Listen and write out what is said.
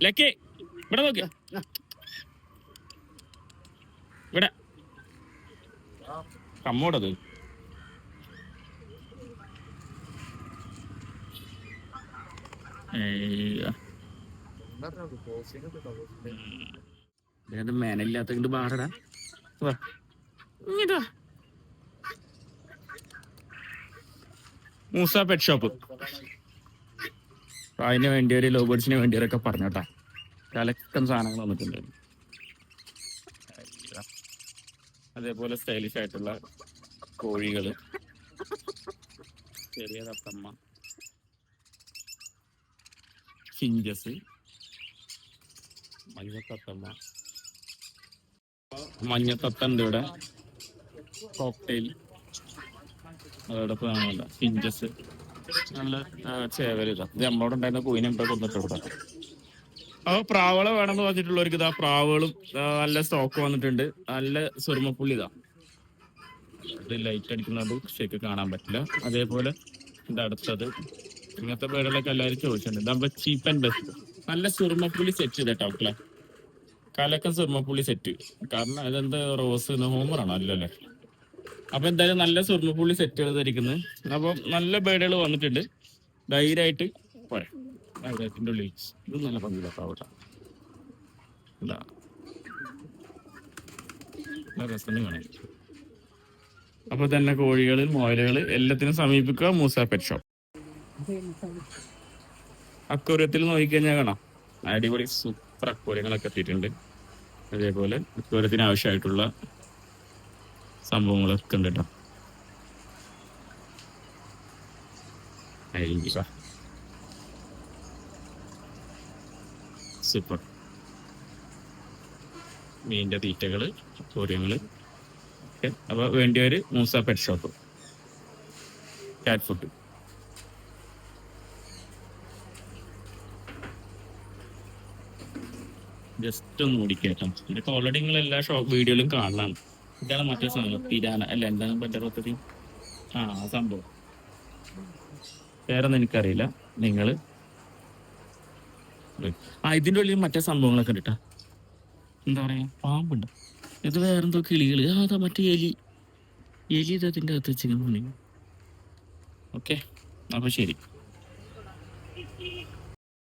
Lucky ഇവിടെ നോക്ക്, ഇവിടെ കമ്മോടത്. മേനല്ലാത്ത ബാറടാ മൂസ പെറ്റ് ഷോപ്പ്. അതിന് വേണ്ടിയൊരു ലോ ബേർഡ്സിന് വേണ്ടിയവരൊക്കെ പറഞ്ഞോട്ടാ. കലക്കം സാധനങ്ങൾ വന്നിട്ടുണ്ട്. അതേപോലെ സ്റ്റൈലിഷ് ആയിട്ടുള്ള കോഴികള്, ചെറിയ തത്തമ്മ, ചിഞ്ചസ്, മഞ്ഞത്തത്തമ്മ, മഞ്ഞത്തത്തുണ്ട് ഇവിടെ, കോക്ടെയിൽ, അതോടൊപ്പം ചിഞ്ചസ്, നല്ല ചേവലിതാ. ഇത് നമ്മളോട് ഉണ്ടായിരുന്ന കോയിനെ ഇവിടെ കൊന്നിട്ട് കൊടുക്കാം. അപ്പോൾ പ്രാവള വേണമെന്ന് പറഞ്ഞിട്ടുള്ളവർക്ക് ഇതാ പ്രാവുകളും നല്ല സ്റ്റോക്ക് വന്നിട്ടുണ്ട്. നല്ല സുറുമപ്പുള്ളി ഇതാ. ഇത് ലൈറ്റ് അടിക്കുന്നത് ശരിക്കും കാണാൻ പറ്റില്ല. അതേപോലെ ഇത് അടുത്തത് ഇങ്ങനത്തെ പേരുകളൊക്കെ എല്ലാവരും ചോദിച്ചിട്ടുണ്ട്. ഇതാകുമ്പോൾ ചീപ്പ് ആൻഡ് ബെസ്റ്റ്. നല്ല സുറുമപ്പുള്ളി സെറ്റ് ചെയ്തിട്ടാ മക്കളെ, കലക്കം സുറുമപ്പുള്ളി സെറ്റ്. കാരണം അതെന്താ റോസ് ഹോമറാണോ? അല്ലല്ലേ. അപ്പൊ എന്തായാലും നല്ല സുറുമപ്പുള്ളി സെറ്റ് ചെയ്തിരിക്കുന്നത്. അപ്പം നല്ല ബേഡുകൾ വന്നിട്ടുണ്ട്. ധൈര്യമായിട്ട് പോരെ. അതിൻ്റെ ഉള്ളിൽ ഇത് നല്ല ഭംഗിയിലാട്ടാവട്ടെ. ഇതാ രസം കാണാൻ. അപ്പൊ തന്നെ കോഴികള്, മോയലുകള് എല്ലാത്തിനും സമീപിക്കുക മൂസ പെറ്റ് ഷോപ്പ്. അക്വേറിയത്തിൽ നോക്കിക്കഴിഞ്ഞാൽ കാണാം അടിപൊളി സൂപ്പർ അക്വേറിയങ്ങളൊക്കെ എത്തിയിട്ടുണ്ട്. അതേപോലെ അക്വേറിയത്തിന് ആവശ്യമായിട്ടുള്ള സംഭവങ്ങളൊക്കെ ഉണ്ട് കേട്ടോ. സൂപ്പർ മീനിന്റെ തീറ്റകള്, അക്വേറിയങ്ങള്. അപ്പൊ വേണ്ടിയൊരു മൂസ പെറ്റ് ഷോപ്പ്, കാറ്റ് ഫുഡ്. ജസ്റ്റ് ഒന്ന് ഓടിക്കേട്ടോ. ഇതൊക്കെ ഓൾറെഡി നിങ്ങൾ എല്ലാ വീഡിയോയിലും കാണാം. ഇതാണ് മറ്റേ സംഭവം, പിരാന അല്ല, എന്താണ് പറ്റത്തി സംഭവം വേറൊന്നും എനിക്കറിയില്ല. നിങ്ങള് ഇതിന്റെ ഉള്ളിൽ മറ്റേ സംഭവങ്ങളൊക്കെ ഉണ്ട് കേട്ടോ. എന്താ പറയാ, പാമ്പുണ്ട്. ഇത് വേറെന്തോ കിളികള്. അതാ മറ്റേ എലി ഇതിന്റെ അകത്ത് വെച്ചിരിക്കുന്നു. ഓക്കെ, അപ്പൊ ശരി.